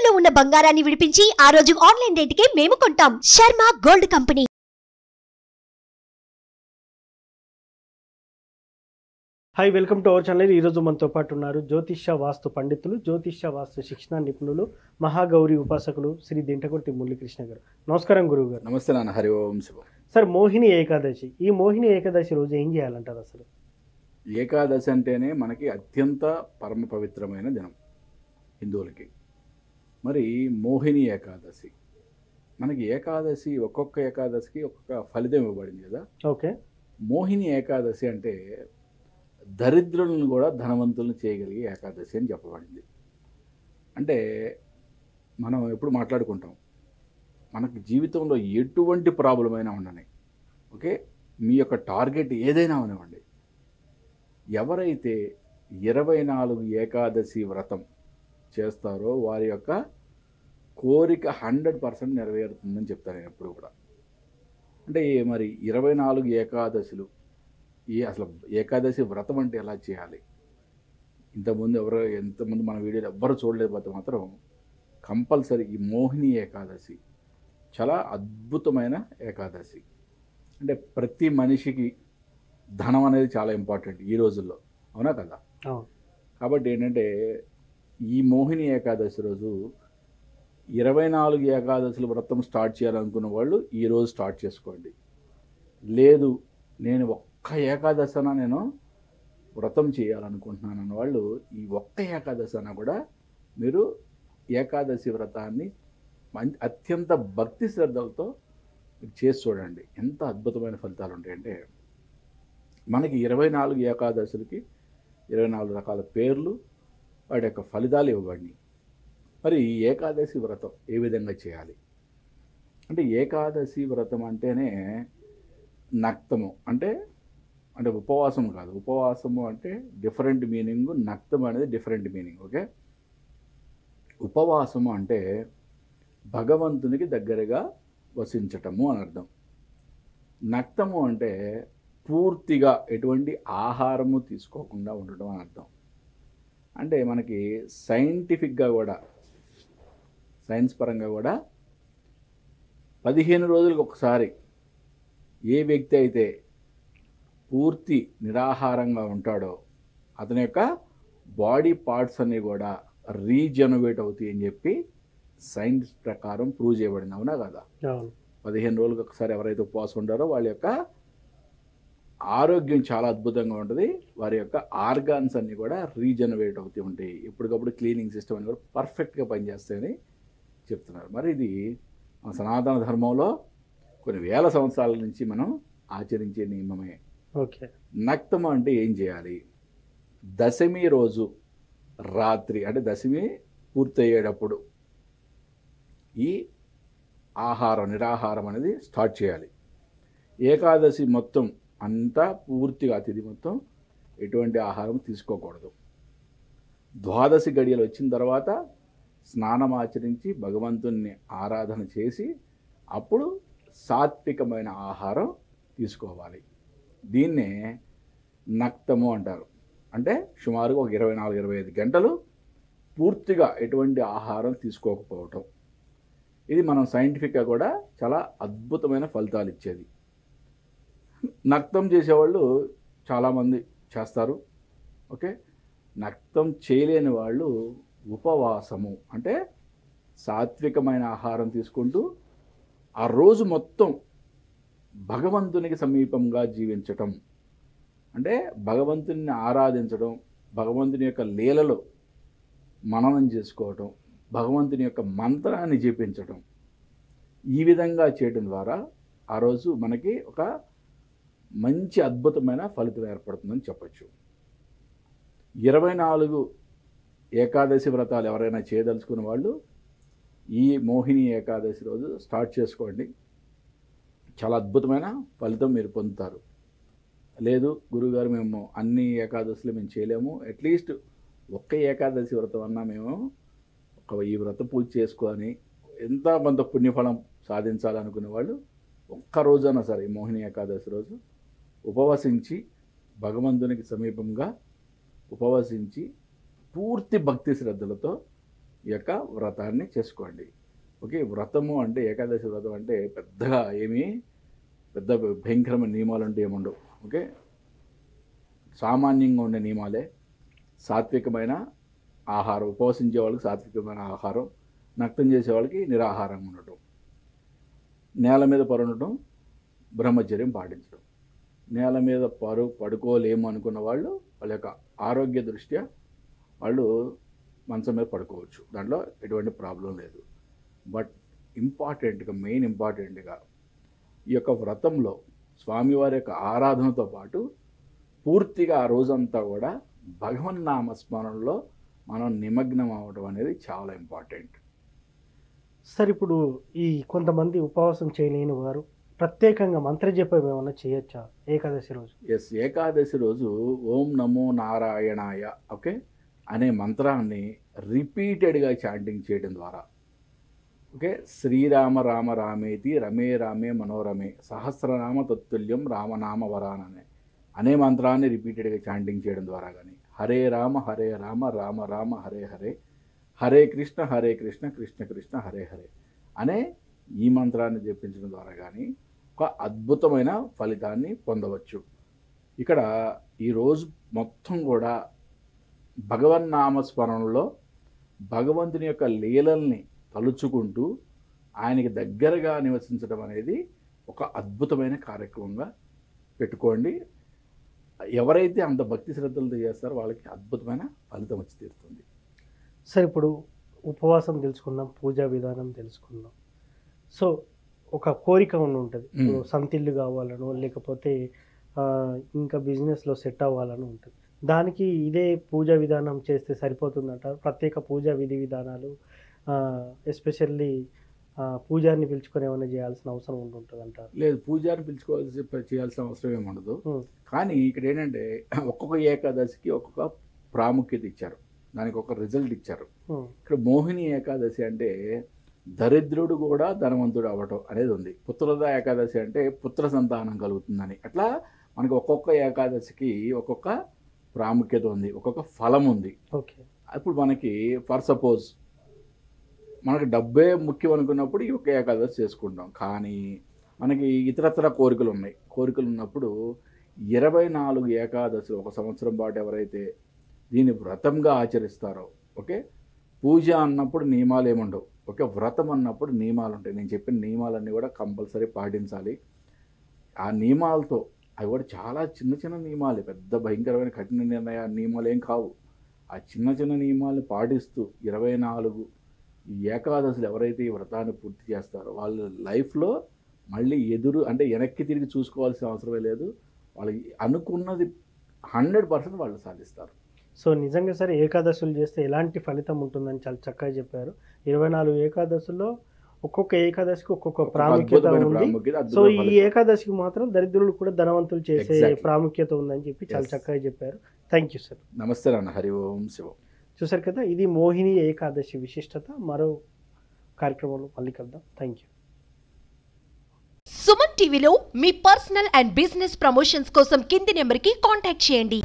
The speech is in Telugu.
తాకట్టులో ఉన్న బంగారాన్ని విడిపించి ఆ రోజు ఆన్లైన్ రేటుకే మేము కొంటాం. Sharma gold company. Hi, welcome to our channel. ఈరోజు మనతో పాటు ఉన్నారు జ్యోతిష్య వాస్తు పండితులు, జ్యోతిష్య వాస్తు శిక్షణ నిపుణులు, మహాగౌరి ఉపాసకులు శ్రీ దింటకుర్తి మురళీకృష్ణ గారు. నమస్కారం గురువు గారు. నమస్తే నాన్న. హరి ఓం శివం. సార్, మోహిని ఏకాదశి, ఈ మోహిని ఏకాదశి రోజు ఏం చేయాలంటారు? అసలు ఏకాదశి అంటేనే మనకి అత్యంత పరమ పవిత్రమైన దినం హిందువులకి. మరి మోహిని ఏకాదశి, మనకి ఏకాదశి ఒక్కొక్క ఏకాదశికి ఒక్కొక్క ఫలితం ఇవ్వబడింది కదా. ఓకే. మోహిని ఏకాదశి అంటే దరిద్రులను కూడా ధనవంతులను చేయగలిగే ఏకాదశి అని చెప్పబడింది. అంటే మనం ఎప్పుడు మాట్లాడుకుంటాం, మనకి జీవితంలో ఎటువంటి ప్రాబ్లం అయినా ఉండని, ఓకే, మీ యొక్క టార్గెట్ ఏదైనా అవనివ్వండి, ఎవరైతే 24 ఏకాదశి వ్రతం చేస్తారో వారి యొక్క కోరిక 100% నెరవేరుతుందని చెప్తాను నేను ఎప్పుడు కూడా. అంటే మరి 24 ఏకాదశులు, అసలు ఏకాదశి వ్రతం అంటే ఎలా చేయాలి, ఎంతమంది మన వీడియోలు ఎవ్వరు చూడలేకపోతే మాత్రం కంపల్సరీ ఈ మోహిని ఏకాదశి చాలా అద్భుతమైన ఏకాదశి. అంటే ప్రతి మనిషికి ధనం అనేది చాలా ఇంపార్టెంట్ ఈ రోజుల్లో, అవునా కదా? కాబట్టి ఏంటంటే ఈ మోహిని ఏకాదశి రోజు 24 ఏకాదశుల వ్రతం స్టార్ట్ చేయాలనుకున్న వాళ్ళు ఈరోజు స్టార్ట్ చేసుకోండి. లేదు నేను ఒక్క ఏకాదశన నేను వ్రతం చేయాలనుకుంటున్నాను అన్న వాళ్ళు ఈ ఒక్క ఏకాదశన కూడా మీరు ఏకాదశి వ్రతాన్ని అత్యంత భక్తి శ్రద్ధలతో చేసి చూడండి. ఎంత అద్భుతమైన ఫలితాలు ఉంటాయంటే, మనకి 24 ఏకాదశులకి 24 రకాల పేర్లు, వాటి యొక్క ఫలితాలు ఇవ్వబడినాయి. మరి ఈ ఏకాదశి వ్రతం ఏ విధంగా చేయాలి అంటే, ఏకాదశి వ్రతం అంటేనే నక్తము అంటే ఉపవాసం కాదు. ఉపవాసము అంటే డిఫరెంట్ మీనింగ్, నక్తం అనేది డిఫరెంట్ మీనింగ్. ఓకే. ఉపవాసము అంటే భగవంతునికి దగ్గరగా వసించటము అని అర్థం. నక్తము అంటే పూర్తిగా ఎటువంటి ఆహారము తీసుకోకుండా ఉండటం అని అర్థం. అంటే మనకి సైంటిఫిక్గా కూడా, సైన్స్ పరంగా కూడా 15 రోజులకు ఒకసారి ఏ వ్యక్తి అయితే పూర్తి నిరాహారంగా ఉంటాడో అతని యొక్క బాడీ పార్ట్స్ అన్నీ కూడా రీజనరేట్ అవుతాయి అని చెప్పి సైన్స్ ప్రకారం ప్రూవ్ చేయబడింది, అవునా కదా? 15 రోజులకు ఒకసారి ఎవరైతే ఉపవాసం ఉంటారో వాళ్ళ యొక్క ఆరోగ్యం చాలా అద్భుతంగా ఉంటుంది. వారి యొక్క ఆర్గాన్స్ అన్నీ కూడా రీజనరేట్ అవుతూ ఉంటాయి. ఎప్పటికప్పుడు క్లీనింగ్ సిస్టమ్ అని కూడా పర్ఫెక్ట్గా పనిచేస్తాయని చెప్తున్నారు. మరి ఇది మన సనాతన ధర్మంలో కొన్ని వేల సంవత్సరాల నుంచి మనం ఆచరించే నియమమే. ఓకే. నక్తము అంటే ఏం చేయాలి? దశమి రోజు రాత్రి, అంటే దశమి పూర్తయ్యేటప్పుడు ఈ నిరాహారం అనేది స్టార్ట్ చేయాలి. ఏకాదశి మొత్తం అంతా పూర్తిగా తిథి మొత్తం ఎటువంటి ఆహారం తీసుకోకూడదు. ద్వాదశి గడియలు వచ్చిన తర్వాత స్నానం ఆచరించి భగవంతుణ్ణి ఆరాధన చేసి అప్పుడు సాత్వికమైన ఆహారం తీసుకోవాలి. దీన్నే నక్తము అంటారు. అంటే సుమారుగా ఒక 24-25 గంటలు పూర్తిగా ఎటువంటి ఆహారం తీసుకోకపోవటం. ఇది మనం సైంటిఫిక్గా కూడా చాలా అద్భుతమైన ఫలితాలు ఇచ్చేది. నక్తం చేసేవాళ్ళు చాలామంది చేస్తారు. ఓకే. నక్తం చేయలేని వాళ్ళు ఉపవాసము అంటే సాత్వికమైన ఆహారం తీసుకుంటూ ఆ రోజు మొత్తం భగవంతునికి సమీపంగా జీవించటం, అంటే భగవంతుని ఆరాధించడం, భగవంతుని యొక్క లీలలో మననం చేసుకోవటం, భగవంతుని యొక్క మంత్రాన్ని జపించటం, ఈ విధంగా చేయడం ద్వారా ఆ రోజు మనకి ఒక మంచి అద్భుతమైన ఫలితం ఏర్పడుతుందని చెప్పచ్చు. 24 ఏకాదశి వ్రతాలు ఎవరైనా చేయదలుచుకున్న వాళ్ళు ఈ మోహిని ఏకాదశి రోజు స్టార్ట్ చేసుకోండి. చాలా అద్భుతమైన ఫలితం మీరు పొందుతారు. లేదు గురువుగారు మేము అన్ని ఏకాదశులు మేము చేయలేము, అట్లీస్ట్ ఒక్క ఏకాదశి వ్రతం అన్నా మేము ఈ వ్రత పూజ చేసుకొని ఎంత కొంత పుణ్యఫలం సాధించాలనుకునే వాళ్ళు ఒక్క రోజైనా సరే ఈ మోహిని ఏకాదశి రోజు ఉపవసించి భగవంతునికి సమీపంగా ఉపవసించి పూర్తి భక్తి శ్రద్ధలతో ఈ యొక్క వ్రతాన్ని చేసుకోండి. ఓకే, వ్రతము అంటే ఏకాదశి వ్రతం అంటే పెద్దగా ఏమీ పెద్ద భయంకరమైన నియమాలు అంటే ఏముండవు. ఓకే, సామాన్యంగా ఉండే నియమాలే. సాత్వికమైన ఆహారం, ఉపవసించే వాళ్ళకి సాత్వికమైన ఆహారం, నక్తం చేసే వాళ్ళకి నిరాహారంగా ఉండటం, నేల మీద పరుండటం, బ్రహ్మచర్యం పాటించడం. నేల మీద పడుకోలేము అనుకున్న వాళ్ళు వాళ్ళ యొక్క ఆరోగ్య దృష్ట్యా వాళ్ళు మంచం మీద పడుకోవచ్చు, దాంట్లో ఎటువంటి ప్రాబ్లం లేదు. బట్ మెయిన్ ఇంపార్టెంట్గా ఈ యొక్క వ్రతంలో స్వామివారి యొక్క ఆరాధనతో పాటు పూర్తిగా ఆ రోజంతా కూడా భగవన్నామస్మరణలో మనం నిమగ్నం అవ్వడం అనేది చాలా ఇంపార్టెంట్. సార్, ఇప్పుడు ఈ కొంతమంది ఉపవాసం చేయలేని వారు ప్రత్యేకంగా మంత్రజపం ఏమైనా చేయొచ్చా ఏకాదశి రోజు? ఎస్, ఏకాదశి రోజు ఓం నమో నారాయణాయ ఓకే అనే మంత్రాన్ని రిపీటెడ్గా చాంటింగ్ చేయడం ద్వారా, ఓకే, శ్రీరామ రామ రామేతి రమే రామే మనోరమే సహస్రనామ తత్తుల్యం రామనామ వరాననే అనే మంత్రాన్ని రిపీటెడ్గా చాంటింగ్ చేయడం ద్వారా కానీ, హరే రామ రామ రామ హరే హరే, హరే కృష్ణ కృష్ణ కృష్ణ హరే హరే అనే ఈ మంత్రాన్ని జపించడం ద్వారా కానీ ఒక అద్భుతమైన ఫలితాన్ని పొందవచ్చు. ఇక్కడ ఈరోజు మొత్తం కూడా భగవన్నామస్మరణలో భగవంతుని యొక్క లీలల్ని తలుచుకుంటూ ఆయనకి దగ్గరగా నివసించడం అనేది ఒక అద్భుతమైన కార్యక్రమంగా పెట్టుకోండి. ఎవరైతే అంత భక్తి శ్రద్ధలతో చేస్తారో వాళ్ళకి అద్భుతమైన ఫలితం వచ్చి తీరుతుంది. సార్, ఇప్పుడు ఉపవాసం తెలుసుకున్నాం, పూజా విధానం తెలుసుకున్నాం. సో ఒక కోరిక ఉంటుంది, ఇప్పుడు సంతిల్లు కావాలనో లేకపోతే ఇంకా బిజినెస్లో సెట్ అవ్వాలని ఉంటుంది. దానికి ఇదే పూజా విధానం చేస్తే సరిపోతుందంటారు? ప్రత్యేక పూజా విధి విధానాలు ఎస్పెషల్లీ పూజారిని పిలుచుకొని ఏమైనా చేయాల్సిన అవసరం ఉంటుంది అంటారు? లేదు, పూజారిని చేయాల్సిన అవసరం ఏమి ఉండదు. కానీ ఇక్కడ ఏంటంటే ఒక్కొక్క ఏకాదశికి ఒక్కొక్క ప్రాముఖ్యత ఇచ్చారు, దానికి ఒక రిజల్ట్ ఇచ్చారు. ఇక్కడ మోహిని ఏకాదశి అంటే దరిద్రుడు కూడా ధనవంతుడు అవ్వటం అనేది ఉంది. పుత్రద ఏకాదశి అంటే పుత్ర సంతానం కలుగుతుందని. అట్లా మనకి ఒక్కొక్క ఏకాదశికి ఒక్కొక్క ప్రాముఖ్యత ఉంది, ఒక్కొక్క ఫలం ఉంది. ఓకే, ఇప్పుడు మనకి ఫర్ సపోజ్ మనకి డబ్బే ముఖ్యం అనుకున్నప్పుడు ఈ ఒక్క ఏకాదశి చేసుకుంటాం. కానీ మనకి ఇతరత్ర కోరికలు ఉన్నాయి. కోరికలు ఉన్నప్పుడు 24 ఏకాదశులు ఒక సంవత్సరం పాటు ఎవరైతే దీన్ని వ్రతంగా ఆచరిస్తారో, ఓకే, పూజ అన్నప్పుడు నియమాలు ఏముండవు, ఓకే, వ్రతం అన్నప్పుడు నియమాలు ఉంటాయి. నేను చెప్పిన నియమాలన్నీ కూడా కంపల్సరీ పాటించాలి. ఆ నియమాలతో అవి కూడా చాలా చిన్న చిన్న నియమాలు, పెద్ద భయంకరమైన కఠిన నియమాలు ఏం కావు. ఆ చిన్న చిన్న నియమాలను పాటిస్తూ 24 ఏకాదశులు ఎవరైతే ఈ వ్రతాన్ని పూర్తి చేస్తారో వాళ్ళ లైఫ్లో మళ్ళీ వెనక్కి తిరిగి చూసుకోవాల్సిన అవసరమే లేదు. వాళ్ళకి అనుకున్నది 100% వాళ్ళు సాధిస్తారు. సో నిజంగా సరే ఏకాదశులు చేస్తే ఎలాంటి ఫలితం ఉంటుందని చాలా చక్కగా చెప్పారు. 24 ఏకాదశుల్లో ఒక్కొక్క ఏకాదశికి ఒక్కొక్క ప్రాముఖ్యత ఉంది. సో ఈ ఏకాదశికి మాత్రం దరిద్రులు కూడా ధనవంతులు చేసే ప్రాముఖ్యత ఉందని చెప్పి చాలా చక్కగా చెప్పారు. Thank you sir. నమస్తే అన్న. హరి ఓం శివం. చూసారు కదా, ఇది మోహిని ఏకాదశి విశిష్టత. మరో కార్యక్రమంలో మళ్ళీ కలుద్దాం. Thank you. సుమన్ టీవీలో మీ పర్సనల్ అండ్ బిజినెస్ ప్రమోషన్స్ కోసం కింది నెంబర్కి కాంటాక్ట్ చేయండి.